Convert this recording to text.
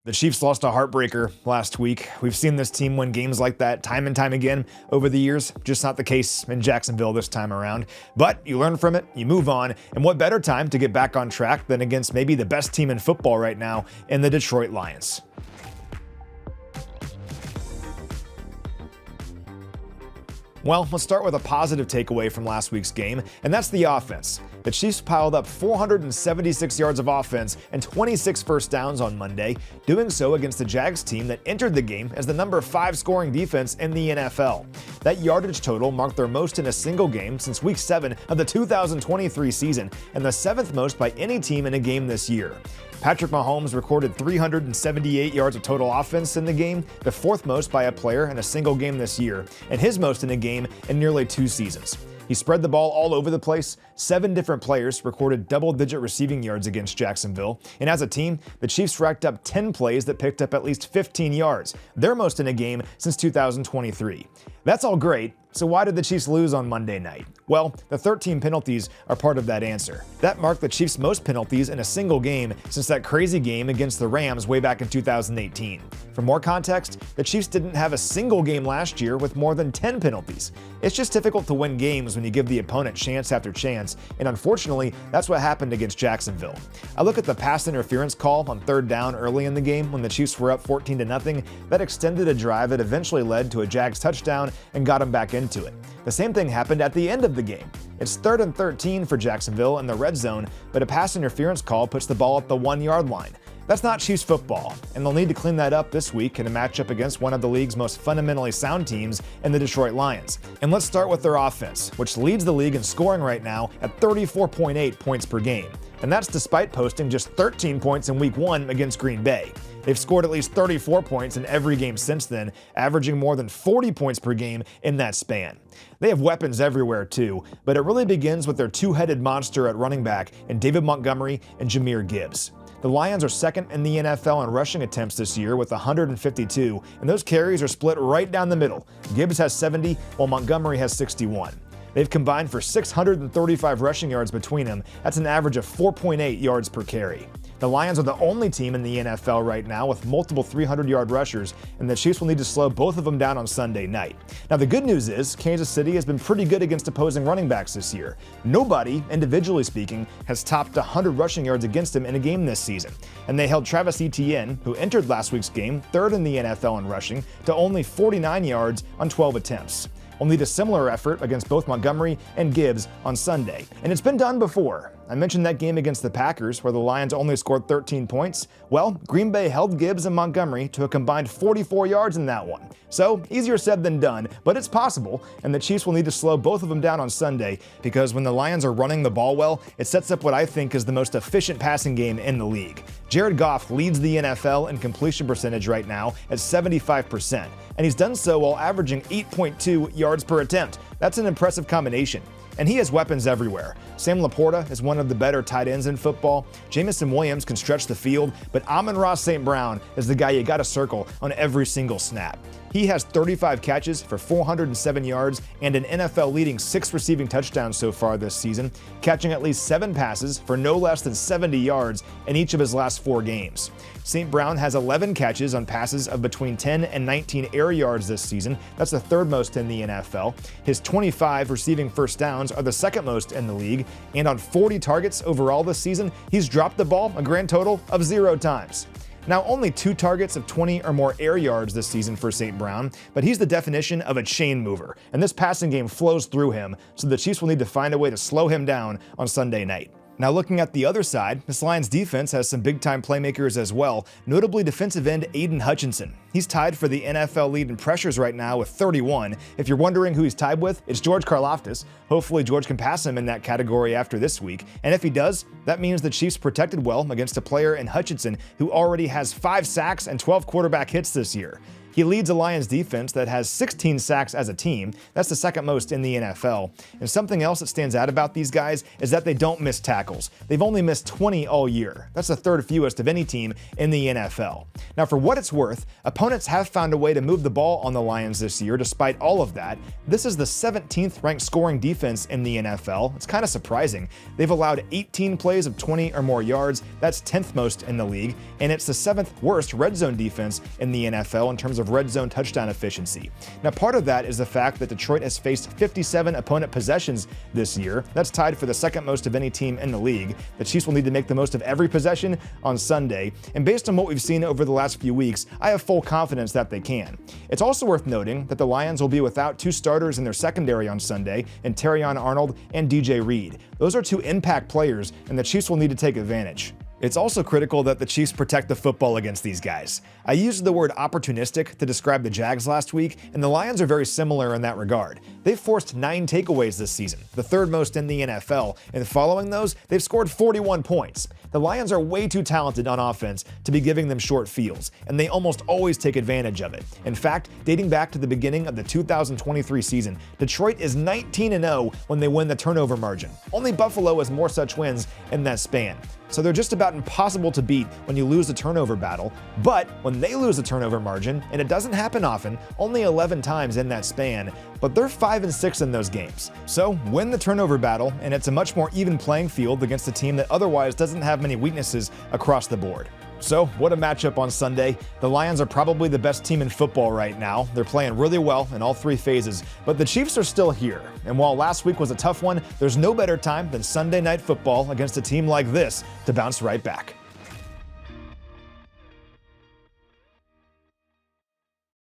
The Chiefs lost a heartbreaker last week. We've seen this team win games like that time and time again over the years. Just not the case in Jacksonville this time around. But you learn from it, you move on, and what better time to get back on track than against maybe the best team in football right now in the Detroit Lions. Well, let's start with a positive takeaway from last week's game, and that's the offense. The Chiefs piled up 476 yards of offense and 26 first downs on Monday, doing so against the Jags team that entered the game as the number 5 scoring defense in the NFL. That yardage total marked their most in a single game since Week 7 of the 2023 season, and the 7th most by any team in a game this year. Patrick Mahomes recorded 378 yards of total offense in the game, the 4th most by a player in a single game this year, and his most in a game in nearly 2 seasons. He spread the ball all over the place. 7 different players recorded double-digit receiving yards against Jacksonville. And as a team, the Chiefs racked up 10 plays that picked up at least 15 yards, their most in a game since 2023. That's all great. So why did the Chiefs lose on Monday night? Well, the 13 penalties are part of that answer. That marked the Chiefs' most penalties in a single game since that crazy game against the Rams way back in 2018. For more context, the Chiefs didn't have a single game last year with more than 10 penalties. It's just difficult to win games when you give the opponent chance after chance, and unfortunately, that's what happened against Jacksonville. I look at the pass interference call on 3rd down early in the game when the Chiefs were up 14-0. That extended a drive that eventually led to a Jags touchdown and got them back into it. The same thing happened at the end of the game. It's 3rd and 13 for Jacksonville in the red zone, but a pass interference call puts the ball at the 1-yard line. That's not Chiefs football, and they'll need to clean that up this week in a matchup against one of the league's most fundamentally sound teams in the Detroit Lions. And let's start with their offense, which leads the league in scoring right now at 34.8 points per game. And that's despite posting just 13 points in Week 1 against Green Bay. They've scored at least 34 points in every game since then, averaging more than 40 points per game in that span. They have weapons everywhere too, but it really begins with their two-headed monster at running back in David Montgomery and Jahmyr Gibbs. The Lions are 2nd in the NFL in rushing attempts this year with 152, and those carries are split right down the middle. Gibbs has 70, while Montgomery has 61. They've combined for 635 rushing yards between them. That's an average of 4.8 yards per carry. The Lions are the only team in the NFL right now with multiple 300-yard rushers, and the Chiefs will need to slow both of them down on Sunday night. Now, the good news is Kansas City has been pretty good against opposing running backs this year. Nobody, individually speaking, has topped 100 rushing yards against them in a game this season. And they held Travis Etienne, who entered last week's game, 3rd in the NFL in rushing, to only 49 yards on 12 attempts. We'll need a similar effort against both Montgomery and Gibbs on Sunday. And it's been done before. I mentioned that game against the Packers where the Lions only scored 13 points. Well, Green Bay held Gibbs and Montgomery to a combined 44 yards in that one. So, easier said than done, but it's possible, and the Chiefs will need to slow both of them down on Sunday because when the Lions are running the ball well, it sets up what I think is the most efficient passing game in the league. Jared Goff leads the NFL in completion percentage right now at 75%, and he's done so while averaging 8.2 yards per attempt. That's an impressive combination. And he has weapons everywhere. Sam Laporta is one of the better tight ends in football. Jamison Williams can stretch the field, but Amon-Ra St. Brown is the guy you gotta circle on every single snap. He has 35 catches for 407 yards and an NFL-leading 6 receiving touchdowns so far this season, catching at least 7 passes for no less than 70 yards in each of his last 4 games. St. Brown has 11 catches on passes of between 10 and 19 air yards this season. That's the 3rd most in the NFL. His 25 receiving first downs are the 2nd most in the league, and on 40 targets overall this season, he's dropped the ball a grand total of 0 times. Now, only 2 targets of 20 or more air yards this season for St. Brown, but he's the definition of a chain mover, and this passing game flows through him, so the Chiefs will need to find a way to slow him down on Sunday night. Now, looking at the other side, this Lions defense has some big-time playmakers as well, notably defensive end Aiden Hutchinson. He's tied for the NFL lead in pressures right now with 31. If you're wondering who he's tied with, it's George Karlaftis. Hopefully George can pass him in that category after this week, and if he does, that means the Chiefs protected well against a player in Hutchinson who already has 5 sacks and 12 quarterback hits this year. He leads a Lions defense that has 16 sacks as a team. That's the 2nd most in the NFL. And something else that stands out about these guys is that they don't miss tackles. They've only missed 20 all year. That's the 3rd fewest of any team in the NFL. Now, for what it's worth, opponents have found a way to move the ball on the Lions this year despite all of that. This is the 17th ranked scoring defense in the NFL. It's kind of surprising. They've allowed 18 plays of 20 or more yards. That's 10th most in the league, and it's the 7th worst red zone defense in the NFL in terms of red zone touchdown efficiency. Now, part of that is the fact that Detroit has faced 57 opponent possessions this year. That's tied for the second most of any team in the league. The Chiefs will need to make the most of every possession on Sunday, and based on what we've seen over the last few weeks, I have full confidence that they can. It's also worth noting that the Lions will be without two starters in their secondary on Sunday, in Terrion Arnold and DJ Reed. Those are two impact players, and the Chiefs will need to take advantage. It's also critical that the Chiefs protect the football against these guys. I used the word opportunistic to describe the Jags last week, and the Lions are very similar in that regard. They've forced 9 takeaways this season, the third most in the NFL, and following those, they've scored 41 points. The Lions are way too talented on offense to be giving them short fields, and they almost always take advantage of it. In fact, dating back to the beginning of the 2023 season, Detroit is 19-0 when they win the turnover margin. Only Buffalo has more such wins in that span. So they're just about impossible to beat when you lose the turnover battle, but when they lose the turnover margin, and it doesn't happen often, only 11 times in that span, but they're 5-6 in those games. So win the turnover battle, and it's a much more even playing field against a team that otherwise doesn't have many weaknesses across the board. So, what a matchup on Sunday. The Lions are probably the best team in football right now. They're playing really well in all 3 phases, but the Chiefs are still here. And while last week was a tough one, there's no better time than Sunday Night Football against a team like this to bounce right back.